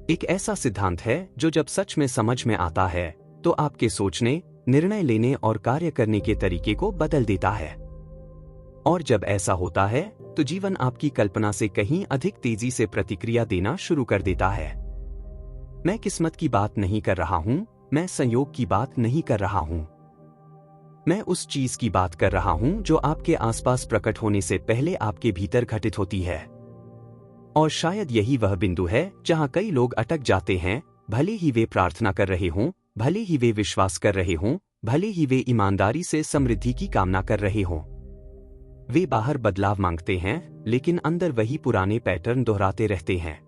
एक ऐसा सिद्धांत है जो जब सच में समझ में आता है तो आपके सोचने, निर्णय लेने और कार्य करने के तरीके को बदल देता है। और जब ऐसा होता है तो जीवन आपकी कल्पना से कहीं अधिक तेजी से प्रतिक्रिया देना शुरू कर देता है। मैं किस्मत की बात नहीं कर रहा हूं, मैं संयोग की बात नहीं कर रहा हूं। मैं उस चीज की बात कर रहा हूं जो आपके आसपास प्रकट होने से पहले आपके भीतर घटित होती है। और शायद यही वह बिंदु है जहां कई लोग अटक जाते हैं, भले ही वे प्रार्थना कर रहे हों, भले ही वे विश्वास कर रहे हों, भले ही वे ईमानदारी से समृद्धि की कामना कर रहे हों। वे बाहर बदलाव मांगते हैं, लेकिन अंदर वही पुराने पैटर्न दोहराते रहते हैं।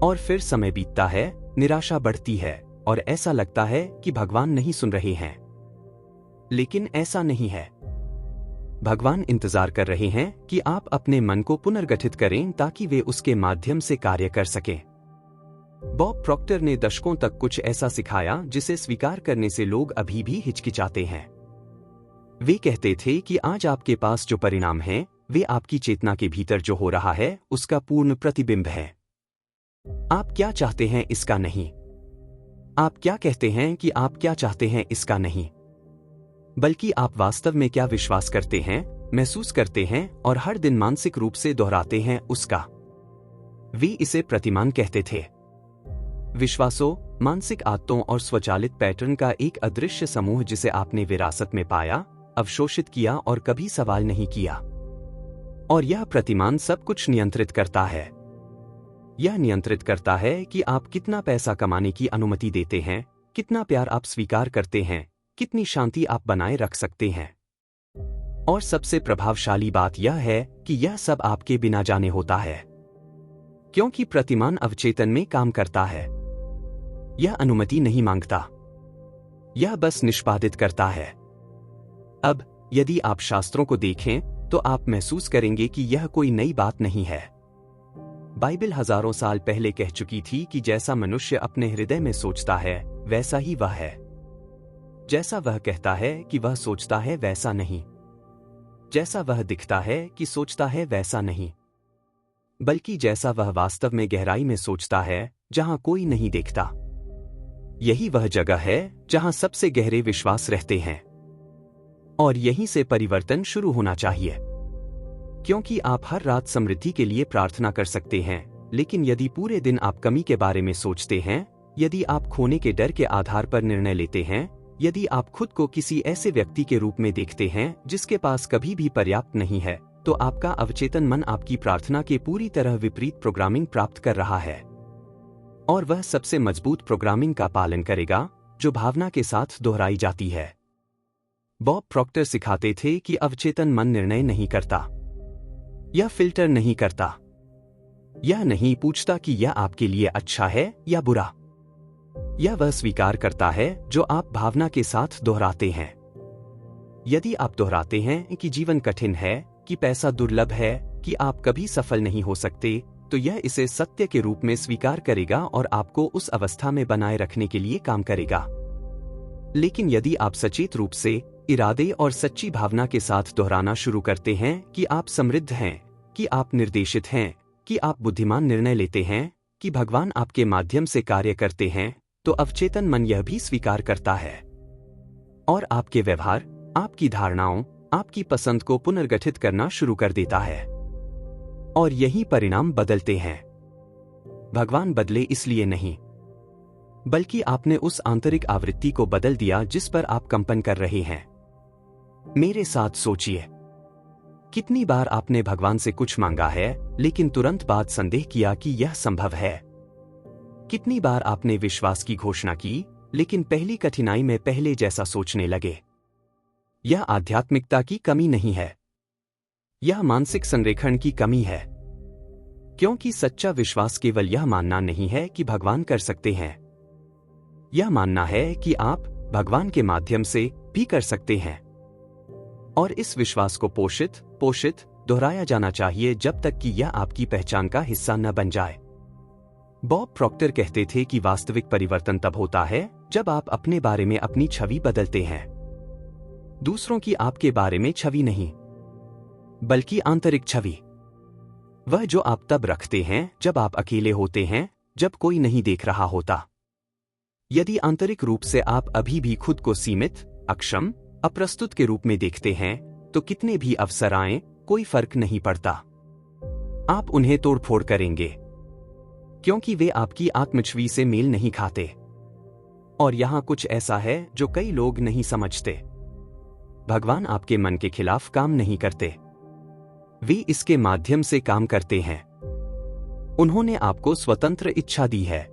और फिर समय बीतता है, निराशा बढ़ती है और ऐसा लगता है कि भगवान नहीं सुन रहे हैं। लेकिन ऐसा नहीं है। भगवान इंतजार कर रहे हैं कि आप अपने मन को पुनर्गठित करें ताकि वे उसके माध्यम से कार्य कर सकें। बॉब प्रॉक्टर ने दशकों तक कुछ ऐसा सिखाया जिसे स्वीकार करने से लोग अभी भी हिचकिचाते हैं। वे कहते थे कि आज आपके पास जो परिणाम हैं, वे आपकी चेतना के भीतर जो हो रहा है उसका पूर्ण प्रतिबिंब है। आप क्या चाहते हैं इसका नहीं। आप क्या कहते हैं कि आप क्या चाहते हैं इसका नहीं, बल्कि आप वास्तव में क्या विश्वास करते हैं, महसूस करते हैं और हर दिन मानसिक रूप से दोहराते हैं उसका। वे इसे प्रतिमान कहते थे। विश्वासों, मानसिक आदतों और स्वचालित पैटर्न का एक अदृश्य समूह जिसे आपने विरासत में पाया, अवशोषित किया और कभी सवाल नहीं किया। और यह प्रतिमान सब कुछ नियंत्रित करता है। यह नियंत्रित करता है कि आप कितना पैसा कमाने की अनुमति देते हैं, कितना प्यार आप स्वीकार करते हैं, कितनी शांति आप बनाए रख सकते हैं। और सबसे प्रभावशाली बात यह है कि यह सब आपके बिना जाने होता है, क्योंकि प्रतिमान अवचेतन में काम करता है। यह अनुमति नहीं मांगता, यह बस निष्पादित करता है। अब यदि आप शास्त्रों को देखें तो आप महसूस करेंगे कि यह कोई नई बात नहीं है। बाइबल हजारों साल पहले कह चुकी थी कि जैसा मनुष्य अपने हृदय में सोचता है वैसा ही वह है। जैसा वह कहता है कि वह सोचता है वैसा नहीं। जैसा वह दिखता है कि सोचता है वैसा नहीं, बल्कि जैसा वह वास्तव में गहराई में सोचता है, जहां कोई नहीं देखता। यही वह जगह है जहां सबसे गहरे विश्वास रहते हैं। और यहीं से परिवर्तन शुरू होना चाहिए। क्योंकि आप हर रात समृद्धि के लिए प्रार्थना कर सकते हैं, लेकिन यदि पूरे दिन आप कमी के बारे में सोचते हैं, यदि आप खोने के डर के आधार पर निर्णय लेते हैं, यदि आप खुद को किसी ऐसे व्यक्ति के रूप में देखते हैं जिसके पास कभी भी पर्याप्त नहीं है, तो आपका अवचेतन मन आपकी प्रार्थना के पूरी तरह विपरीत प्रोग्रामिंग प्राप्त कर रहा है। और वह सबसे मजबूत प्रोग्रामिंग का पालन करेगा जो भावना के साथ दोहराई जाती है। बॉब प्रॉक्टर सिखाते थे कि अवचेतन मन निर्णय नहीं करता, यह फिल्टर नहीं करता, यह नहीं पूछता कि यह आपके लिए अच्छा है या बुरा। यह वह स्वीकार करता है जो आप भावना के साथ दोहराते हैं। यदि आप दोहराते हैं कि जीवन कठिन है, कि पैसा दुर्लभ है, कि आप कभी सफल नहीं हो सकते, तो यह इसे सत्य के रूप में स्वीकार करेगा और आपको उस अवस्था में बनाए रखने के लिए काम करेगा। लेकिन यदि आप सचेत रूप से, इरादे और सच्ची भावना के साथ दोहराना शुरू करते हैं कि आप समृद्ध हैं, कि आप निर्देशित हैं, कि आप बुद्धिमान निर्णय लेते हैं, कि भगवान आपके माध्यम से कार्य करते हैं, तो अवचेतन मन यह भी स्वीकार करता है। और आपके व्यवहार, आपकी धारणाओं, आपकी पसंद को पुनर्गठित करना शुरू कर देता है। और यही परिणाम बदलते हैं। भगवान बदले इसलिए नहीं, बल्कि आपने उस आंतरिक आवृत्ति को बदल दिया जिस पर आप कंपन कर रहे हैं। मेरे साथ सोचिए, कितनी बार आपने भगवान से कुछ मांगा है लेकिन तुरंत बाद संदेह किया कि यह संभव है। कितनी बार आपने विश्वास की घोषणा की, लेकिन पहली कठिनाई में पहले जैसा सोचने लगे। यह आध्यात्मिकता की कमी नहीं है, यह मानसिक संरेखण की कमी है। क्योंकि सच्चा विश्वास केवल यह मानना नहीं है कि भगवान कर सकते हैं, यह मानना है कि आप भगवान के माध्यम से भी कर सकते हैं। और इस विश्वास को पोषित दोहराया जाना चाहिए जब तक कि यह आपकी पहचान का हिस्सा न बन जाए। बॉब प्रॉक्टर कहते थे कि वास्तविक परिवर्तन तब होता है जब आप अपने बारे में अपनी छवि बदलते हैं। दूसरों की आपके बारे में छवि नहीं, बल्कि आंतरिक छवि। वह जो आप तब रखते हैं जब आप अकेले होते हैं, जब कोई नहीं देख रहा होता। यदि आंतरिक रूप से आप अभी भी खुद को सीमित, अक्षम, अप्रस्तुत के रूप में देखते हैं, तो कितने भी अवसर आएं, कोई फर्क नहीं पड़ता। आप उन्हें तोड़फोड़ करेंगे, क्योंकि वे आपकी आत्मछवि से मेल नहीं खाते। और यहां कुछ ऐसा है जो कई लोग नहीं समझते। भगवान आपके मन के खिलाफ काम नहीं करते, वे इसके माध्यम से काम करते हैं। उन्होंने आपको स्वतंत्र इच्छा दी है।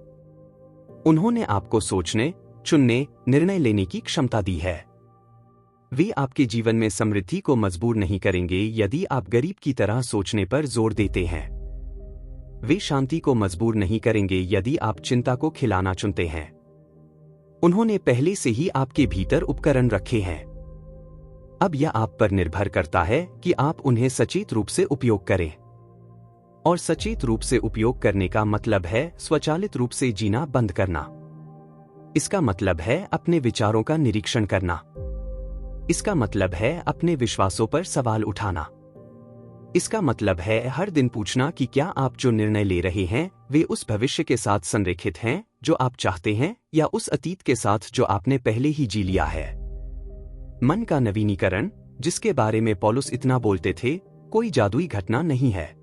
उन्होंने आपको सोचने, चुनने, निर्णय लेने की क्षमता दी है। वे आपके जीवन में समृद्धि को मजबूर नहीं करेंगे यदि आप गरीब की तरह सोचने पर जोर देते हैं। वे शांति को मजबूर नहीं करेंगे यदि आप चिंता को खिलाना चुनते हैं। उन्होंने पहले से ही आपके भीतर उपकरण रखे हैं। अब यह आप पर निर्भर करता है कि आप उन्हें सचेत रूप से उपयोग करें। और सचेत रूप से उपयोग करने का मतलब है स्वचालित रूप से जीना बंद करना। इसका मतलब है अपने विचारों का निरीक्षण करना। इसका मतलब है अपने विश्वासों पर सवाल उठाना। इसका मतलब है हर दिन पूछना कि क्या आप जो निर्णय ले रहे हैं वे उस भविष्य के साथ संरेखित हैं जो आप चाहते हैं, या उस अतीत के साथ जो आपने पहले ही जी लिया है। मन का नवीनीकरण, जिसके बारे में पौलुस इतना बोलते थे, कोई जादुई घटना नहीं है।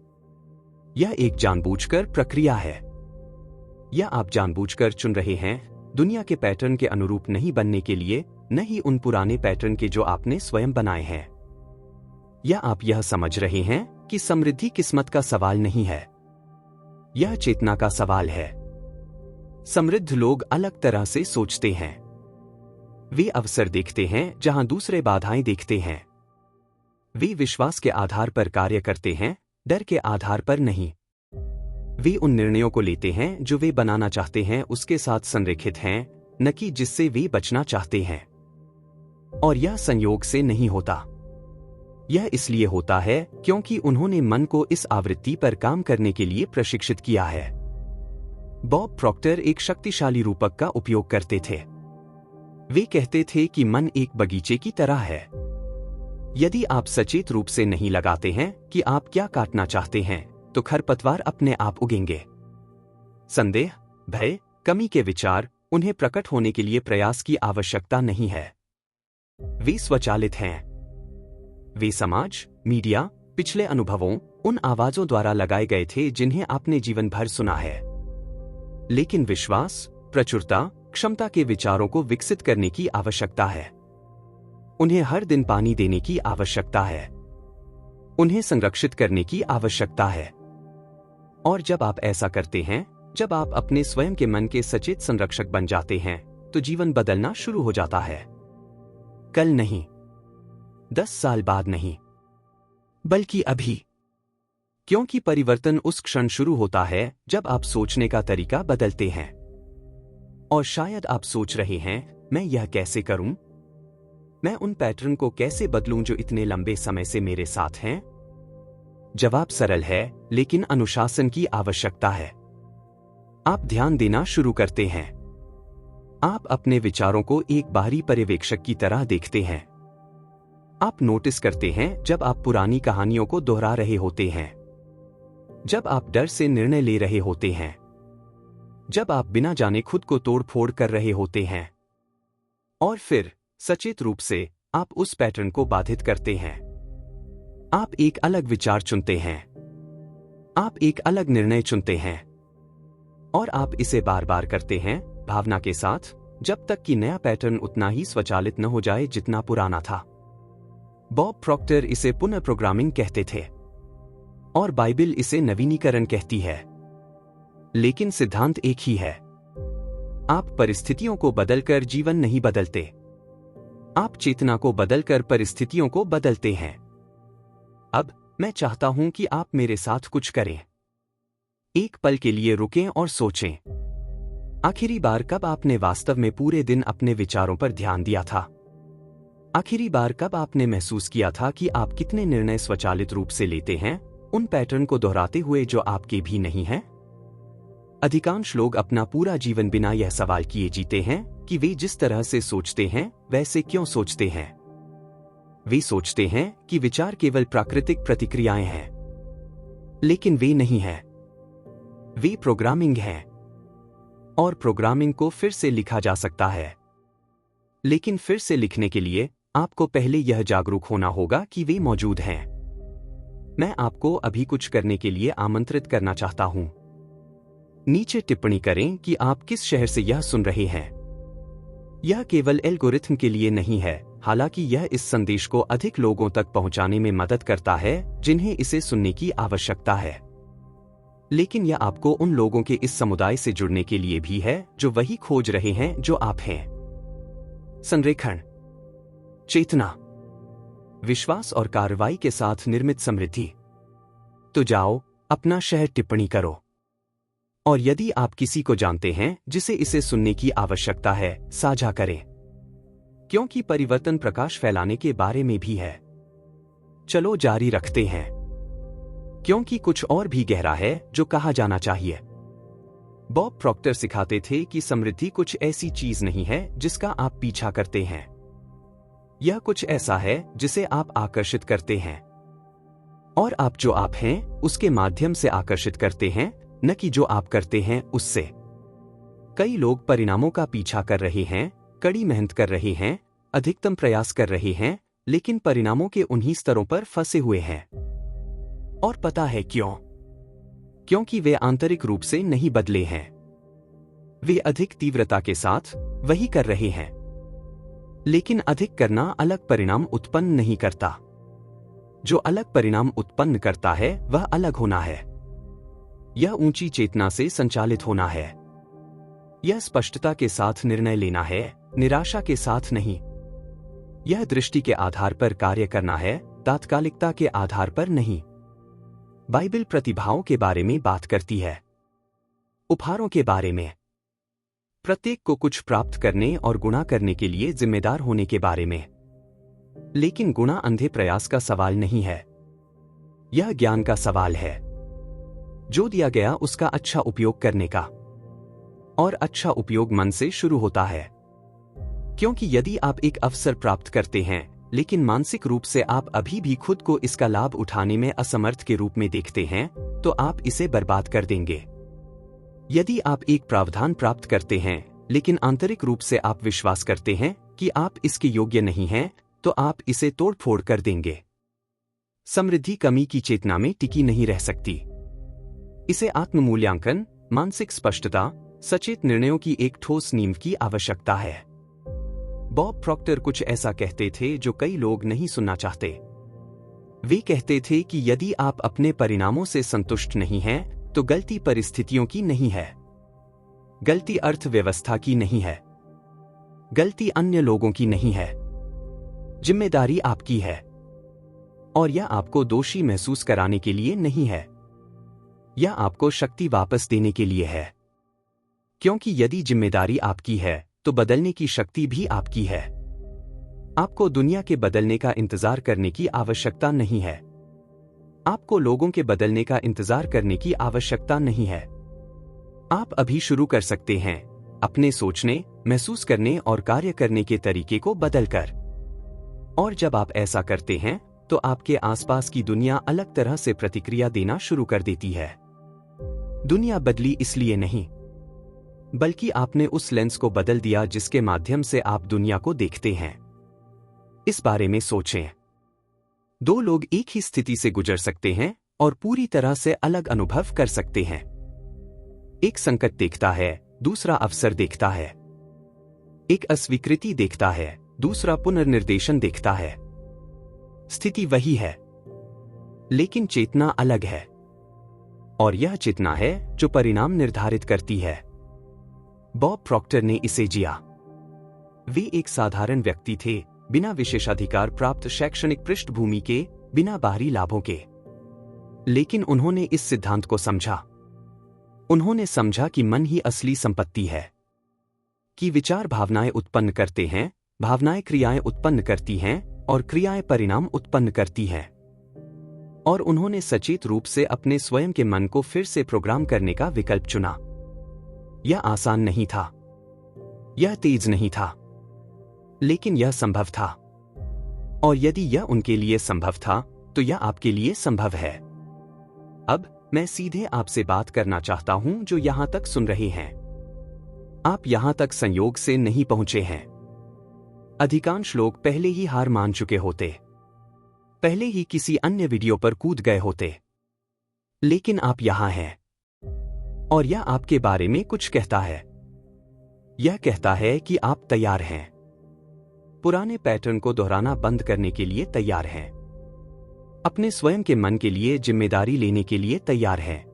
यह एक जानबूझकर प्रक्रिया है। यह आप जानबूझकर चुन रहे हैं, दुनिया के पैटर्न के अनुरूप नहीं बनने के लिए, न ही उन पुराने पैटर्न के जो आपने स्वयं बनाए हैं। या आप यह समझ रहे हैं कि समृद्धि किस्मत का सवाल नहीं है, यह चेतना का सवाल है। समृद्ध लोग अलग तरह से सोचते हैं। वे अवसर देखते हैं जहां दूसरे बाधाएं देखते हैं। वे विश्वास के आधार पर कार्य करते हैं, डर के आधार पर नहीं। वे उन निर्णयों को लेते हैं जो वे बनाना चाहते हैं उसके साथ संरेखित हैं, न कि जिससे वे बचना चाहते हैं। और यह संयोग से नहीं होता। यह इसलिए होता है क्योंकि उन्होंने मन को इस आवृत्ति पर काम करने के लिए प्रशिक्षित किया है। बॉब प्रॉक्टर एक शक्तिशाली रूपक का उपयोग करते थे। वे कहते थे कि मन एक बगीचे की तरह है। यदि आप सचेत रूप से नहीं लगाते हैं कि आप क्या काटना चाहते हैं, तो खरपतवार अपने आप उगेंगे। संदेह, भय, कमी के विचार, उन्हें प्रकट होने के लिए प्रयास की आवश्यकता नहीं है। वे स्वचालित हैं। वे समाज, मीडिया, पिछले अनुभवों, उन आवाजों द्वारा लगाए गए थे जिन्हें आपने जीवन भर सुना है। लेकिन विश्वास, प्रचुरता, क्षमता के विचारों को विकसित करने की आवश्यकता है। उन्हें हर दिन पानी देने की आवश्यकता है। उन्हें संरक्षित करने की आवश्यकता है। और जब आप ऐसा करते हैं, जब आप अपने स्वयं के मन के सचेत संरक्षक बन जाते हैं, तो जीवन बदलना शुरू हो जाता है। कल नहीं, 10 साल बाद नहीं, बल्कि अभी। क्योंकि परिवर्तन उस क्षण शुरू होता है जब आप सोचने का तरीका बदलते हैं। और शायद आप सोच रहे हैं, मैं यह कैसे करूं? मैं उन पैटर्न को कैसे बदलूं जो इतने लंबे समय से मेरे साथ हैं? जवाब सरल है, लेकिन अनुशासन की आवश्यकता है। आप ध्यान देना शुरू करते हैं। आप अपने विचारों को एक बाहरी पर्यवेक्षक की तरह देखते हैं। आप नोटिस करते हैं जब आप पुरानी कहानियों को दोहरा रहे होते हैं, जब आप डर से निर्णय ले रहे होते हैं, जब आप बिना जाने खुद को तोड़-फोड़ कर रहे होते हैं। और फिर सचेत रूप से आप उस पैटर्न को बाधित करते हैं। आप एक अलग विचार चुनते हैं। आप एक अलग निर्णय चुनते हैं। और आप इसे बार बार करते हैं, भावना के साथ, जब तक कि नया पैटर्न उतना ही स्वचालित न हो जाए जितना पुराना था। बॉब प्रॉक्टर इसे पुनः प्रोग्रामिंग कहते थे, और बाइबिल इसे नवीनीकरण कहती है। लेकिन सिद्धांत एक ही है। आप परिस्थितियों को बदलकर जीवन नहीं बदलते। आप चेतना को बदलकर परिस्थितियों को बदलते हैं। अब मैं चाहता हूं कि आप मेरे साथ कुछ करें। एक पल के लिए रुकें और सोचें। आखिरी बार कब आपने वास्तव में पूरे दिन अपने विचारों पर ध्यान दिया था? आखिरी बार कब आपने महसूस किया था कि आप कितने निर्णय स्वचालित रूप से लेते हैं, उन पैटर्न को दोहराते हुए जो आपके भी नहीं हैं? अधिकांश लोग अपना पूरा जीवन बिना यह सवाल किए जीते हैं कि वे जिस तरह से सोचते हैं वैसे क्यों सोचते हैं। वे सोचते हैं कि विचार केवल प्राकृतिक प्रतिक्रियाएं हैं, लेकिन वे नहीं हैं। वे प्रोग्रामिंग हैं। और प्रोग्रामिंग को फिर से लिखा जा सकता है। लेकिन फिर से लिखने के लिए आपको पहले यह जागरूक होना होगा कि वे मौजूद हैं। मैं आपको अभी कुछ करने के लिए आमंत्रित करना चाहता हूं। नीचे टिप्पणी करें कि आप किस शहर से यह सुन रहे हैं। यह केवल एल्गोरिथम के लिए नहीं है, हालांकि यह इस संदेश को अधिक लोगों तक पहुंचाने में मदद करता है जिन्हें इसे सुनने की आवश्यकता है। लेकिन यह आपको उन लोगों के इस समुदाय से जुड़ने के लिए भी है जो वही खोज रहे हैं जो आप हैं। संरेखण, चेतना, विश्वास और कार्रवाई के साथ निर्मित समृद्धि। तो जाओ, अपना शहर टिप्पणी करो। और यदि आप किसी को जानते हैं जिसे इसे सुनने की आवश्यकता है, साझा करें, क्योंकि परिवर्तन प्रकाश फैलाने के बारे में भी है। चलो जारी रखते हैं, क्योंकि कुछ और भी गहरा है जो कहा जाना चाहिए। बॉब प्रॉक्टर सिखाते थे कि समृद्धि कुछ ऐसी चीज नहीं है जिसका आप पीछा करते हैं। यह कुछ ऐसा है जिसे आप आकर्षित करते हैं, और आप जो आप हैं उसके माध्यम से आकर्षित करते हैं, न कि जो आप करते हैं उससे। कई लोग परिणामों का पीछा कर रहे हैं, कड़ी मेहनत कर रहे हैं, अधिकतम प्रयास कर रहे हैं, लेकिन परिणामों के उन्हीं स्तरों पर फंसे हुए हैं। और पता है क्यों? क्योंकि वे आंतरिक रूप से नहीं बदले हैं। वे अधिक तीव्रता के साथ वही कर रहे हैं, लेकिन अधिक करना अलग परिणाम उत्पन्न नहीं करता। जो अलग परिणाम उत्पन्न करता है वह अलग होना है। यह ऊंची चेतना से संचालित होना है। यह स्पष्टता के साथ निर्णय लेना है, निराशा के साथ नहीं। यह दृष्टि के आधार पर कार्य करना है, तात्कालिकता के आधार पर नहीं। बाइबल प्रतिभाओं के बारे में बात करती है, उपहारों के बारे में, प्रत्येक को कुछ प्राप्त करने और गुणा करने के लिए जिम्मेदार होने के बारे में। लेकिन गुणा अंधे प्रयास का सवाल नहीं है, यह ज्ञान का सवाल है। जो दिया गया उसका अच्छा उपयोग करने का, और अच्छा उपयोग मन से शुरू होता है। क्योंकि यदि आप एक अवसर प्राप्त करते हैं लेकिन मानसिक रूप से आप अभी भी खुद को इसका लाभ उठाने में असमर्थ के रूप में देखते हैं, तो आप इसे बर्बाद कर देंगे। यदि आप एक प्रावधान प्राप्त करते हैं लेकिन आंतरिक रूप से आप विश्वास करते हैं कि आप इसके योग्य नहीं हैं, तो आप इसे तोड़-फोड़ कर देंगे। समृद्धि कमी की चेतना में टिकी नहीं रह सकती। इसे आत्म-मूल्यांकन, मानसिक स्पष्टता, सचेत निर्णयों की एक ठोस नींव की आवश्यकता है। बॉब प्रॉक्टर कुछ ऐसा कहते थे जो कई लोग नहीं सुनना चाहते। वे कहते थे कि यदि आप अपने परिणामों से संतुष्ट नहीं हैं, तो गलती परिस्थितियों की नहीं है, गलती अर्थव्यवस्था की नहीं है, गलती अन्य लोगों की नहीं है, जिम्मेदारी आपकी है। और यह आपको दोषी महसूस कराने के लिए नहीं है, यह आपको शक्ति वापस देने के लिए है। क्योंकि यदि जिम्मेदारी आपकी है तो बदलने की शक्ति भी आपकी है। आपको दुनिया के बदलने का इंतजार करने की आवश्यकता नहीं है। आपको लोगों के बदलने का इंतजार करने की आवश्यकता नहीं है। आप अभी शुरू कर सकते हैं अपने सोचने, महसूस करने और कार्य करने के तरीके को बदलकर। और जब आप ऐसा करते हैं तो आपके आसपास की दुनिया अलग तरह से प्रतिक्रिया देना शुरू कर देती है। दुनिया बदली इसलिए नहीं, बल्कि आपने उस लेंस को बदल दिया जिसके माध्यम से आप दुनिया को देखते हैं। इस बारे में सोचें। दो लोग एक ही स्थिति से गुजर सकते हैं और पूरी तरह से अलग अनुभव कर सकते हैं। एक संकट देखता है, दूसरा अवसर देखता है। एक अस्वीकृति देखता है, दूसरा पुनर्निर्देशन देखता है। स्थिति वही है, लेकिन चेतना अलग है। और यह चेतना है जो परिणाम निर्धारित करती है। बॉब प्रॉक्टर ने इसे जिया। वे एक साधारण व्यक्ति थे, बिना विशेषाधिकार प्राप्त शैक्षणिक पृष्ठभूमि के, बिना बाहरी लाभों के। लेकिन उन्होंने इस सिद्धांत को समझा। उन्होंने समझा कि मन ही असली संपत्ति है, कि विचार भावनाएं उत्पन्न करते हैं, भावनाएं क्रियाएं उत्पन्न करती हैं और क्रियाएं परिणाम उत्पन्न करती हैं। और उन्होंने सचेत रूप से अपने स्वयं के मन को फिर से प्रोग्राम करने का विकल्प चुना। यह आसान नहीं था, यह तेज नहीं था, लेकिन यह संभव था। और यदि यह उनके लिए संभव था, तो यह आपके लिए संभव है। अब मैं सीधे आपसे बात करना चाहता हूं जो यहां तक सुन रहे हैं। आप यहां तक संयोग से नहीं पहुंचे हैं। अधिकांश लोग पहले ही हार मान चुके होते, पहले ही किसी अन्य वीडियो पर कूद गए होते। लेकिन आप यहां हैं, और यह आपके बारे में कुछ कहता है। यह कहता है कि आप तैयार हैं, पुराने पैटर्न को दोहराना बंद करने के लिए तैयार हैं, अपने स्वयं के मन के लिए जिम्मेदारी लेने के लिए तैयार हैं,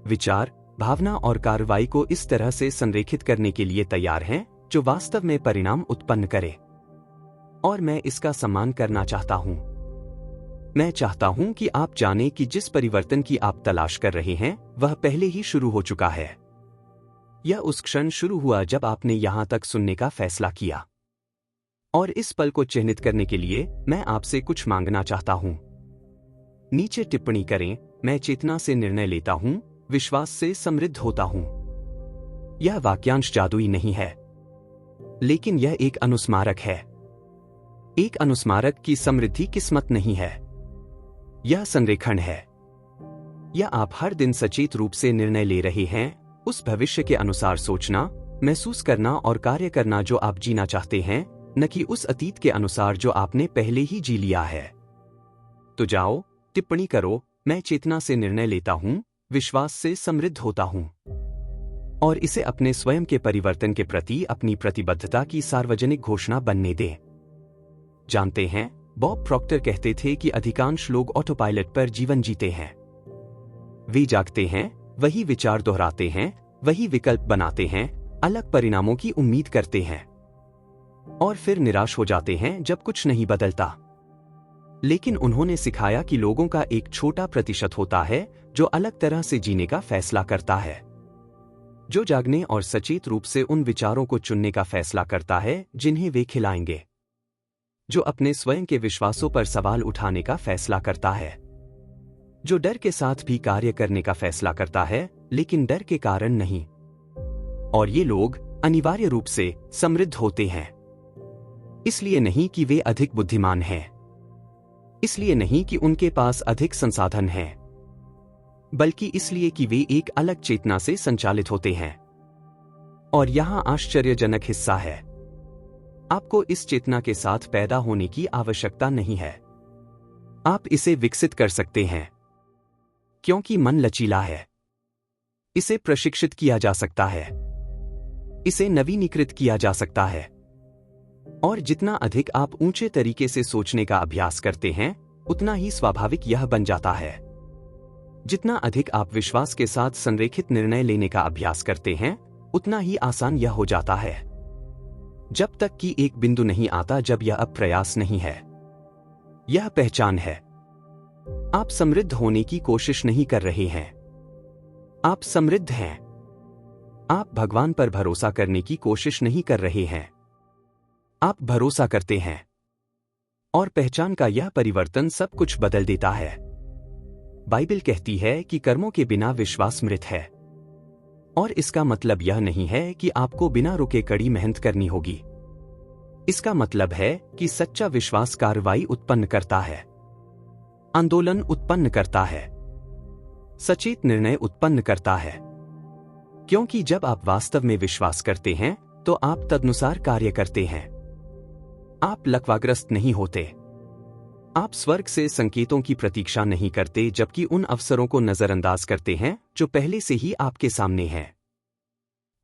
विचार, भावना और कार्रवाई को इस तरह से संरेखित करने के लिए तैयार हैं जो वास्तव में परिणाम उत्पन्न करे। और मैं इसका सम्मान करना चाहता हूं। मैं चाहता हूं कि आप जानें कि जिस परिवर्तन की आप तलाश कर रहे हैं वह पहले ही शुरू हो चुका है। यह उस क्षण शुरू हुआ जब आपने यहां तक सुनने का फैसला किया। और इस पल को चिह्नित करने के लिए मैं आपसे कुछ मांगना चाहता हूं। नीचे टिप्पणी करें, मैं चेतना से निर्णय लेता हूं, विश्वास से समृद्ध होता हूं। यह वाक्यांश जादुई नहीं है, लेकिन यह एक अनुस्मारक है। एक अनुस्मारक की समृद्धि किस्मत नहीं है, यह संरेखण है। यह आप हर दिन सचेत रूप से निर्णय ले रहे हैं, उस भविष्य के अनुसार सोचना, महसूस करना और कार्य करना जो आप जीना चाहते हैं, न कि उस अतीत के अनुसार जो आपने पहले ही जी लिया है। तो जाओ, टिप्पणी करो, मैं चेतना से निर्णय लेता हूं, विश्वास से समृद्ध होता हूं। और इसे अपने स्वयं के परिवर्तन के प्रति अपनी प्रतिबद्धता की सार्वजनिक घोषणा बनने दें। जानते हैं, बॉब प्रॉक्टर कहते थे कि अधिकांश लोग ऑटोपायलट पर जीवन जीते हैं। वे जागते हैं, वही विचार दोहराते हैं, वही विकल्प बनाते हैं, अलग परिणामों की उम्मीद करते हैं, और फिर निराश हो जाते हैं जब कुछ नहीं बदलता। लेकिन उन्होंने सिखाया कि लोगों का एक छोटा प्रतिशत होता है जो अलग तरह से जीने का फैसला करता है, जो जागने और सचेत रूप से उन विचारों को चुनने का फैसला करता है जिन्हें वे खिलाएंगे, जो अपने स्वयं के विश्वासों पर सवाल उठाने का फैसला करता है, जो डर के साथ भी कार्य करने का फैसला करता है, लेकिन डर के कारण नहीं। और ये लोग अनिवार्य रूप से समृद्ध होते हैं, इसलिए नहीं कि वे अधिक बुद्धिमान हैं, इसलिए नहीं कि उनके पास अधिक संसाधन हैं, बल्कि इसलिए कि वे एक अलग चेतना से संचालित होते हैं। और यहां आश्चर्यजनक हिस्सा है, आपको इस चेतना के साथ पैदा होने की आवश्यकता नहीं है। आप इसे विकसित कर सकते हैं, क्योंकि मन लचीला है। इसे प्रशिक्षित किया जा सकता है, इसे नवीनीकृत किया जा सकता है। और जितना अधिक आप ऊंचे तरीके से सोचने का अभ्यास करते हैं, उतना ही स्वाभाविक यह बन जाता है। जितना अधिक आप विश्वास के साथ संरेखित निर्णय लेने का अभ्यास करते हैं, उतना ही आसान यह हो जाता है, जब तक कि एक बिंदु नहीं आता जब यह अब प्रयास नहीं है, यह पहचान है। आप समृद्ध होने की कोशिश नहीं कर रहे हैं, आप समृद्ध हैं। आप भगवान पर भरोसा करने की कोशिश नहीं कर रहे हैं, आप भरोसा करते हैं। और पहचान का यह परिवर्तन सब कुछ बदल देता है। बाइबल कहती है कि कर्मों के बिना विश्वास मृत है। और इसका मतलब यह नहीं है कि आपको बिना रुके कड़ी मेहनत करनी होगी। इसका मतलब है कि सच्चा विश्वास कार्रवाई उत्पन्न करता है, आंदोलन उत्पन्न करता है, सचेत निर्णय उत्पन्न करता है। क्योंकि जब आप वास्तव में विश्वास करते हैं, तो आप तदनुसार कार्य करते हैं। आप लकवाग्रस्त नहीं होते। आप स्वर्ग से संकेतों की प्रतीक्षा नहीं करते, जबकि उन अवसरों को नजरअंदाज करते हैं जो पहले से ही आपके सामने हैं।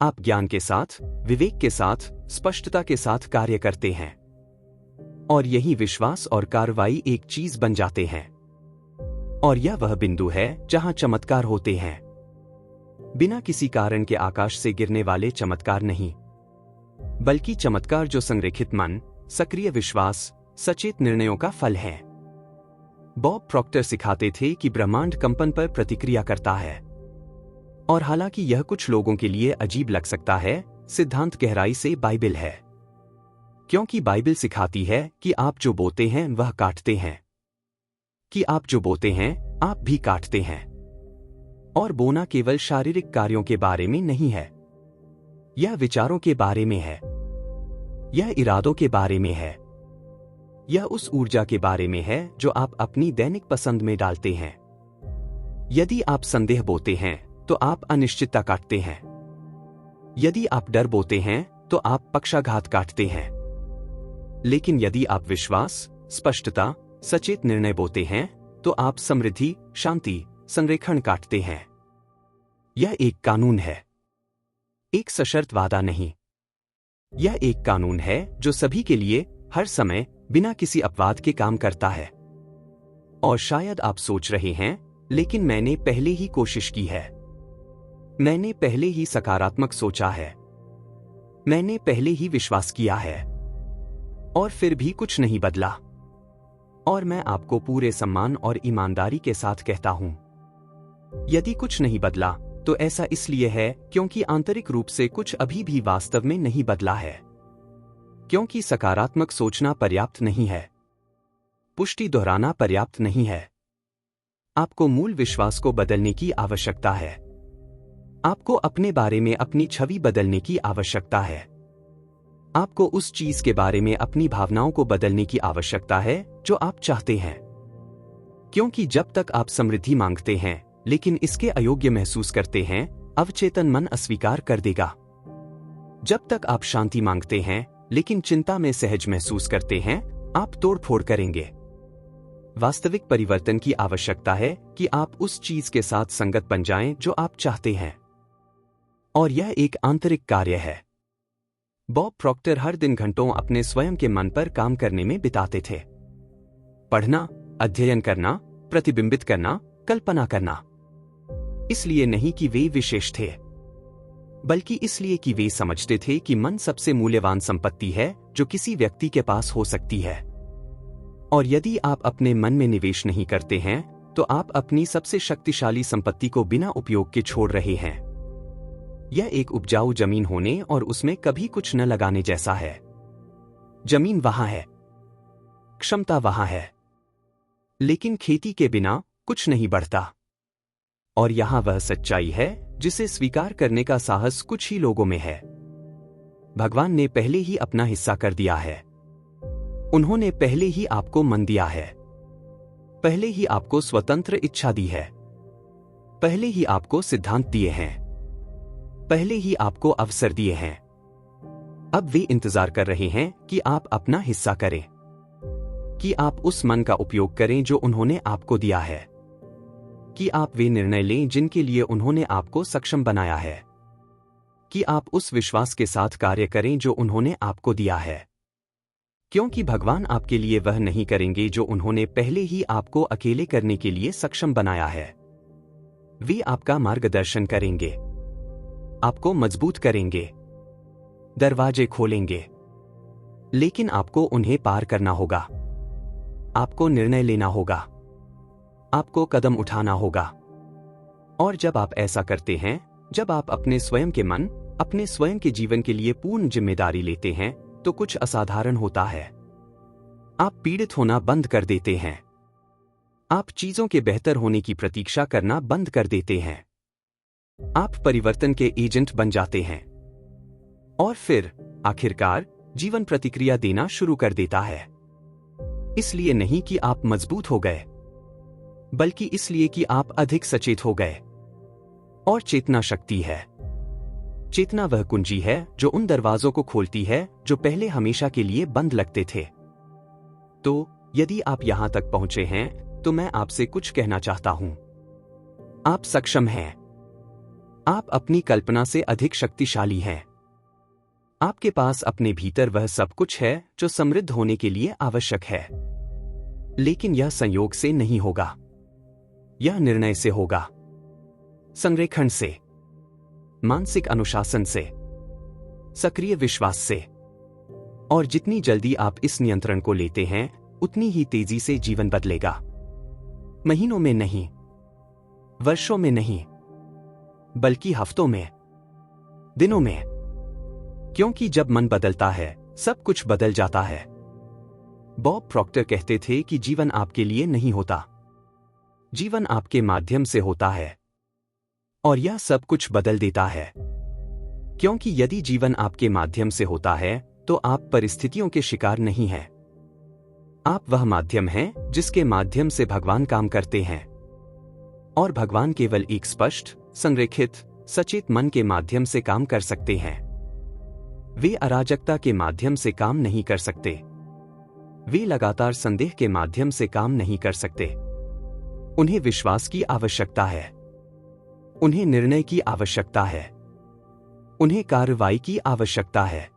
आप ज्ञान के साथ, विवेक के साथ, स्पष्टता के साथ कार्य करते हैं। और यही विश्वास और कार्रवाई एक चीज बन जाते हैं। और यह वह बिंदु है जहां चमत्कार होते हैं। बिना किसी कारण के आकाश से गिरने वाले चमत्कार नहीं, बल्कि चमत्कार जो संरेखित मन, सक्रिय विश्वास, सचेत निर्णयों का फल है। बॉब प्रॉक्टर सिखाते थे कि ब्रह्मांड कंपन पर प्रतिक्रिया करता है। और हालांकि यह कुछ लोगों के लिए अजीब लग सकता है, सिद्धांत गहराई से बाइबल है। क्योंकि बाइबल सिखाती है कि आप जो बोते हैं वह काटते हैं, कि आप जो बोते हैं आप भी काटते हैं। और बोना केवल शारीरिक कार्यों के बारे में नहीं है, यह विचारों के बारे में है, यह इरादों के बारे में है, यह उस ऊर्जा के बारे में है जो आप अपनी दैनिक पसंद में डालते हैं। यदि आप संदेह बोते हैं तो आप अनिश्चितता काटते हैं। यदि आप डर बोते हैं तो आप पक्षाघात काटते हैं, लेकिन यदि आप विश्वास, स्पष्टता, सचेत निर्णय बोते हैं तो आप समृद्धि, शांति, संरेखण काटते हैं। यह एक कानून है, एक सशर्त वादा नहीं। यह एक कानून है जो सभी के लिए हर समय बिना किसी अपवाद के काम करता है। और शायद आप सोच रहे हैं, लेकिन मैंने पहले ही कोशिश की है, मैंने पहले ही सकारात्मक सोचा है, मैंने पहले ही विश्वास किया है, और फिर भी कुछ नहीं बदला। और मैं आपको पूरे सम्मान और ईमानदारी के साथ कहता हूं, यदि कुछ नहीं बदला तो ऐसा इसलिए है क्योंकि आंतरिक रूप से कुछ अभी भी वास्तव में नहीं बदला है, क्योंकि सकारात्मक सोचना पर्याप्त नहीं है, पुष्टि दोहराना पर्याप्त नहीं है। आपको मूल विश्वास को बदलने की आवश्यकता है। आपको अपने बारे में अपनी छवि बदलने की आवश्यकता है। आपको उस चीज के बारे में अपनी भावनाओं को बदलने की आवश्यकता है जो आप चाहते हैं, क्योंकि जब तक आप समृद्धि मांगते हैं लेकिन इसके अयोग्य महसूस करते हैं, अवचेतन मन अस्वीकार कर देगा। जब तक आप शांति मांगते हैं लेकिन चिंता में सहज महसूस करते हैं, आप तोड़फोड़ करेंगे। वास्तविक परिवर्तन की आवश्यकता है कि आप उस चीज के साथ संगत बन जाएं जो आप चाहते हैं, और यह एक आंतरिक कार्य है। बॉब प्रॉक्टर हर दिन घंटों अपने स्वयं के मन पर काम करने में बिताते थे। पढ़ना, अध्ययन करना, प्रतिबिंबित करना, कल्पना करना। इसलिए नहीं कि वे विशेष थे, बल्कि इसलिए कि वे समझते थे कि मन सबसे मूल्यवान संपत्ति है जो किसी व्यक्ति के पास हो सकती है। और यदि आप अपने मन में निवेश नहीं करते हैं तो आप अपनी सबसे शक्तिशाली संपत्ति को बिना उपयोग के छोड़ रहे हैं। यह एक उपजाऊ जमीन होने और उसमें कभी कुछ न लगाने जैसा है। जमीन वहां है, क्षमता वहां है, लेकिन खेती के बिना कुछ नहीं बढ़ता। और यहां वह सच्चाई है जिसे स्वीकार करने का साहस कुछ ही लोगों में है। भगवान ने पहले ही अपना हिस्सा कर दिया है। उन्होंने पहले ही आपको मन दिया है, पहले ही आपको स्वतंत्र इच्छा दी है, पहले ही आपको सिद्धांत दिए हैं, पहले ही आपको अवसर दिए हैं। अब वे इंतजार कर रहे हैं कि आप अपना हिस्सा करें, कि आप उस मन का उपयोग करें जो उन्होंने आपको दिया है, कि आप वे निर्णय लें जिनके लिए उन्होंने आपको सक्षम बनाया है, कि आप उस विश्वास के साथ कार्य करें जो उन्होंने आपको दिया है। क्योंकि भगवान आपके लिए वह नहीं करेंगे जो उन्होंने पहले ही आपको अकेले करने के लिए सक्षम बनाया है। वे आपका मार्गदर्शन करेंगे, आपको मजबूत करेंगे, दरवाजे खोलेंगे, लेकिन आपको उन्हें पार करना होगा। आपको निर्णय लेना होगा, आपको कदम उठाना होगा। और जब आप ऐसा करते हैं, जब आप अपने स्वयं के मन, अपने स्वयं के जीवन के लिए पूर्ण जिम्मेदारी लेते हैं, तो कुछ असाधारण होता है। आप पीड़ित होना बंद कर देते हैं। आप चीजों के बेहतर होने की प्रतीक्षा करना बंद कर देते हैं। आप परिवर्तन के एजेंट बन जाते हैं। और फिर आखिरकार जीवन प्रतिक्रिया देना शुरू कर देता है। इसलिए नहीं कि आप मजबूत हो गए, बल्कि इसलिए कि आप अधिक सचेत हो गए। और चेतना शक्ति है। चेतना वह कुंजी है जो उन दरवाजों को खोलती है जो पहले हमेशा के लिए बंद लगते थे। तो यदि आप यहां तक पहुंचे हैं तो मैं आपसे कुछ कहना चाहता हूं। आप सक्षम हैं। आप अपनी कल्पना से अधिक शक्तिशाली हैं। आपके पास अपने भीतर वह सब कुछ है जो समृद्ध होने के लिए आवश्यक है। लेकिन यह संयोग से नहीं होगा। यह निर्णय से होगा, संरेखण से, मानसिक अनुशासन से, सक्रिय विश्वास से। और जितनी जल्दी आप इस नियंत्रण को लेते हैं, उतनी ही तेजी से जीवन बदलेगा। महीनों में नहीं, वर्षों में नहीं, बल्कि हफ्तों में, दिनों में। क्योंकि जब मन बदलता है, सब कुछ बदल जाता है। बॉब प्रॉक्टर कहते थे कि जीवन आपके लिए नहीं होता, जीवन आपके माध्यम से होता है। और यह सब कुछ बदल देता है। क्योंकि यदि जीवन आपके माध्यम से होता है तो आप परिस्थितियों के शिकार नहीं हैं। आप वह माध्यम हैं जिसके माध्यम से भगवान काम करते हैं। और भगवान केवल एक स्पष्ट, संरेखित, सचेत मन के माध्यम से काम कर सकते हैं। वे अराजकता के माध्यम से काम नहीं कर सकते। वे लगातार संदेह के माध्यम से काम नहीं कर सकते। उन्हें विश्वास की आवश्यकता है। उन्हें निर्णय की आवश्यकता है। उन्हें कार्रवाई की आवश्यकता है।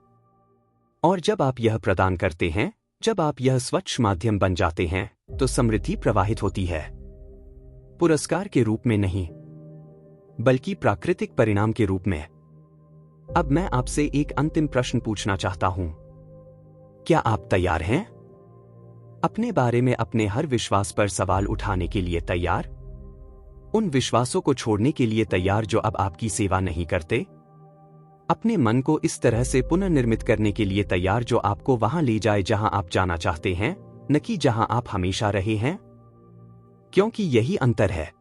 और जब आप यह प्रदान करते हैं, जब आप यह स्वच्छ माध्यम बन जाते हैं, तो समृद्धि प्रवाहित होती है। पुरस्कार के रूप में नहीं, बल्कि प्राकृतिक परिणाम के रूप में। अब मैं आपसे एक अंतिम प्रश्न पूछना चाहता हूं। क्या आप तैयार हैं? अपने बारे में अपने हर विश्वास पर सवाल उठाने के लिए तैयार? उन विश्वासों को छोड़ने के लिए तैयार जो अब आपकी सेवा नहीं करते? अपने मन को इस तरह से पुनर्निर्मित करने के लिए तैयार जो आपको वहां ले जाए जहां आप जाना चाहते हैं, न कि जहां आप हमेशा रहे हैं? क्योंकि यही अंतर है।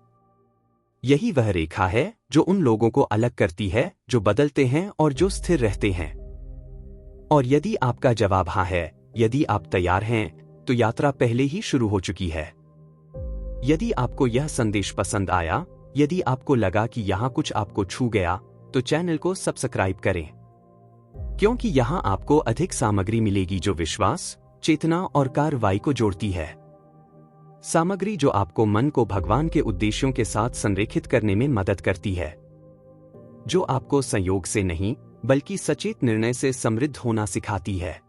यही वह रेखा है जो उन लोगों को अलग करती है जो बदलते हैं और जो स्थिर रहते हैं। और यदि आपका जवाब हाँ है, यदि आप तैयार हैं, तो यात्रा पहले ही शुरू हो चुकी है। यदि आपको यह संदेश पसंद आया, यदि आपको लगा कि यहां कुछ आपको छू गया, तो चैनल को सब्सक्राइब करें, क्योंकि यहां आपको अधिक सामग्री मिलेगी जो विश्वास, चेतना और कार्रवाई को जोड़ती है। सामग्री जो आपको मन को भगवान के उद्देश्यों के साथ संरेखित करने में मदद करती है, जो आपको संयोग से नहीं बल्कि सचेत निर्णय से समृद्ध होना सिखाती है।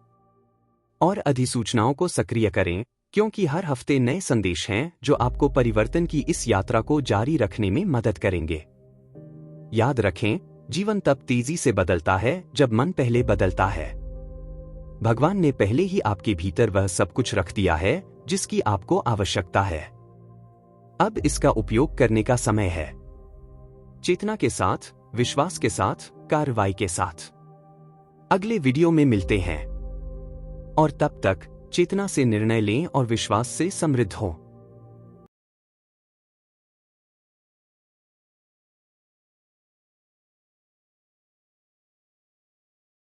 और अधिसूचनाओं को सक्रिय करें, क्योंकि हर हफ्ते नए संदेश हैं जो आपको परिवर्तन की इस यात्रा को जारी रखने में मदद करेंगे। याद रखें, जीवन तब तेजी से बदलता है जब मन पहले बदलता है। भगवान ने पहले ही आपके भीतर वह सब कुछ रख दिया है जिसकी आपको आवश्यकता है। अब इसका उपयोग करने का समय है। चेतना के साथ, विश्वास के साथ, कार्रवाई के साथ। अगले वीडियो में मिलते हैं। और तब तक चेतना से निर्णय लें और विश्वास से समृद्ध हों।